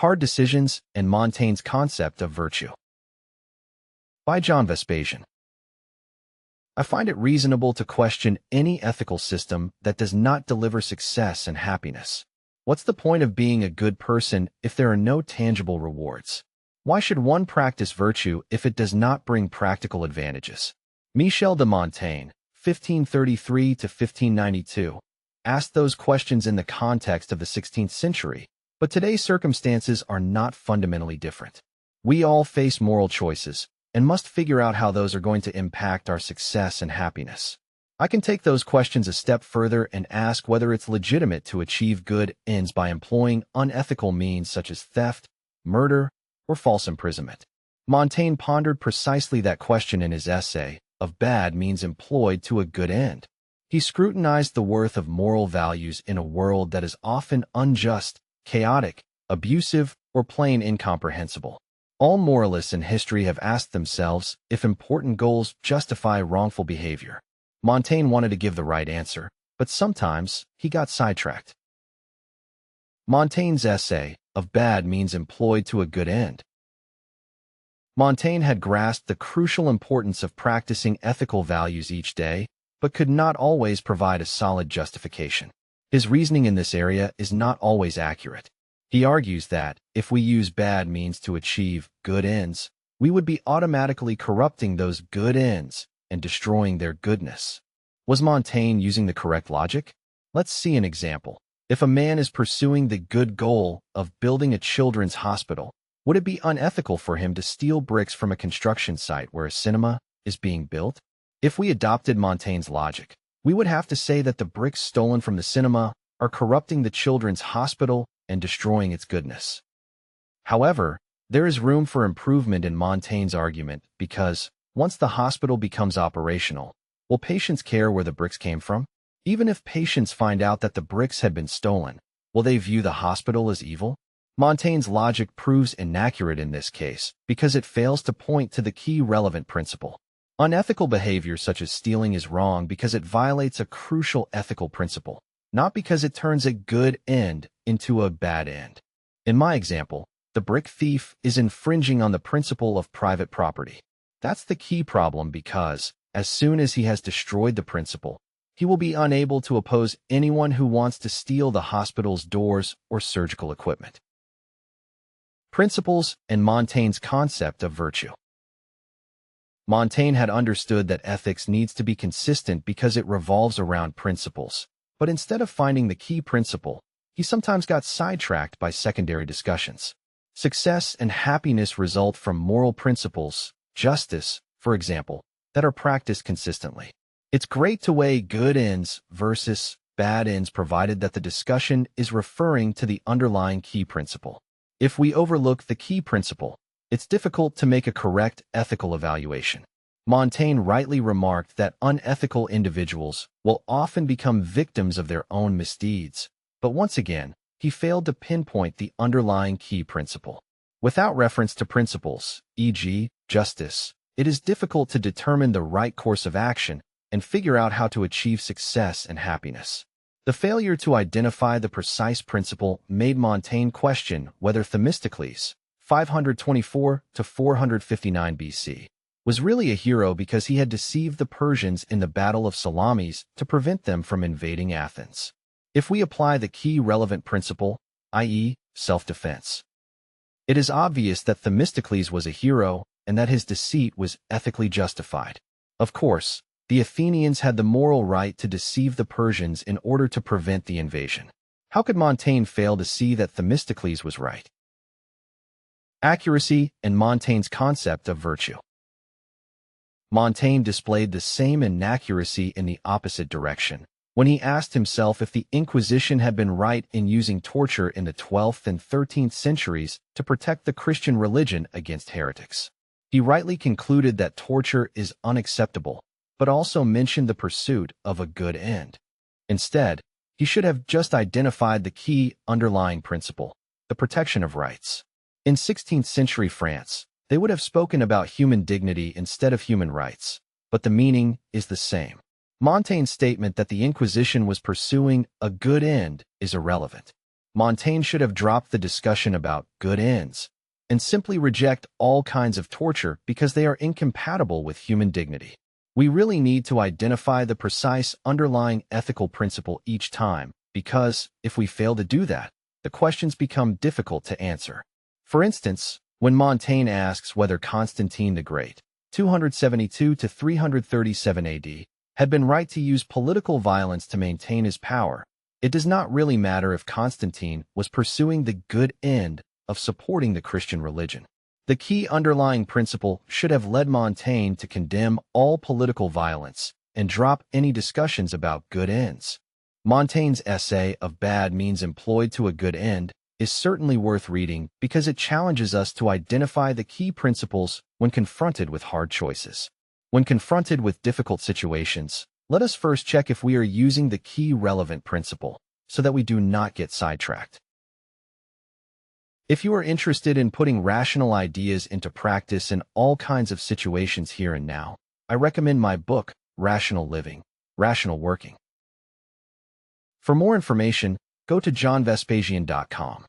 Hard Decisions and Montaigne's Concept of Virtue. By John Vespasian. I find it reasonable to question any ethical system that does not deliver success and happiness. What's the point of being a good person if there are no tangible rewards? Why should one practice virtue if it does not bring practical advantages? Michel de Montaigne, 1533 to 1592, asked those questions in the context of the 16th century, but today's circumstances are not fundamentally different. We all face moral choices and must figure out how those are going to impact our success and happiness. I can take those questions a step further and ask whether it's legitimate to achieve good ends by employing unethical means such as theft, murder, or false imprisonment. Montaigne pondered precisely that question in his essay, Of Bad Means Employed to a Good End. He scrutinized the worth of moral values in a world that is often unjust, chaotic, abusive, or plain incomprehensible. All moralists in history have asked themselves if important goals justify wrongful behavior. Montaigne wanted to give the right answer, but sometimes he got sidetracked. Montaigne's essay, Of Bad Means Employed to a Good End. Montaigne had grasped the crucial importance of practicing ethical values each day, but could not always provide a solid justification. His reasoning in this area is not always accurate. He argues that, if we use bad means to achieve good ends, we would be automatically corrupting those good ends and destroying their goodness. Was Montaigne using the correct logic? Let's see an example. If a man is pursuing the good goal of building a children's hospital, would it be unethical for him to steal bricks from a construction site where a cinema is being built? If we adopted Montaigne's logic, we would have to say that the bricks stolen from the cinema are corrupting the children's hospital and destroying its goodness. However, there is room for improvement in Montaigne's argument because, once the hospital becomes operational, will patients care where the bricks came from? Even if patients find out that the bricks had been stolen, will they view the hospital as evil? Montaigne's logic proves inaccurate in this case because it fails to point to the key relevant principle. Unethical behavior such as stealing is wrong because it violates a crucial ethical principle, not because it turns a good end into a bad end. In my example, the brick thief is infringing on the principle of private property. That's the key problem because, as soon as he has destroyed the principle, he will be unable to oppose anyone who wants to steal the hospital's doors or surgical equipment. Principles and Montaigne's Concept of Virtue. Montaigne had understood that ethics needs to be consistent because it revolves around principles, but instead of finding the key principle, he sometimes got sidetracked by secondary discussions. Success and happiness result from moral principles, justice, for example, that are practiced consistently. It's great to weigh good ends versus bad ends provided that the discussion is referring to the underlying key principle. If we overlook the key principle, it's difficult to make a correct ethical evaluation. Montaigne rightly remarked that unethical individuals will often become victims of their own misdeeds, but once again, he failed to pinpoint the underlying key principle. Without reference to principles, e.g., justice, it is difficult to determine the right course of action and figure out how to achieve success and happiness. The failure to identify the precise principle made Montaigne question whether Themistocles, 524 to 459 BC, was really a hero because he had deceived the Persians in the Battle of Salamis to prevent them from invading Athens. If we apply the key relevant principle, i.e., self-defense, it is obvious that Themistocles was a hero and that his deceit was ethically justified. Of course, the Athenians had the moral right to deceive the Persians in order to prevent the invasion. How could Montaigne fail to see that Themistocles was right? Accuracy and Montaigne's Concept of Virtue. Montaigne displayed the same inaccuracy in the opposite direction when he asked himself if the Inquisition had been right in using torture in the 12th and 13th centuries to protect the Christian religion against heretics. He rightly concluded that torture is unacceptable, but also mentioned the pursuit of a good end. Instead, he should have just identified the key underlying principle, the protection of rights. In 16th century France, they would have spoken about human dignity instead of human rights, but the meaning is the same. Montaigne's statement that the Inquisition was pursuing a good end is irrelevant. Montaigne should have dropped the discussion about good ends and simply reject all kinds of torture because they are incompatible with human dignity. We really need to identify the precise underlying ethical principle each time, because if we fail to do that, the questions become difficult to answer. For instance, when Montaigne asks whether Constantine the Great, 272 to 337 AD, had been right to use political violence to maintain his power, it does not really matter if Constantine was pursuing the good end of supporting the Christian religion. The key underlying principle should have led Montaigne to condemn all political violence and drop any discussions about good ends. Montaigne's essay of bad means employed to a good end is certainly worth reading because it challenges us to identify the key principles when confronted with hard choices. When confronted with difficult situations, let us first check if we are using the key relevant principle so that we do not get sidetracked. If you are interested in putting rational ideas into practice in all kinds of situations here and now, I recommend my book, Rational Living, Rational Working. For more information, go to johnvespasian.com.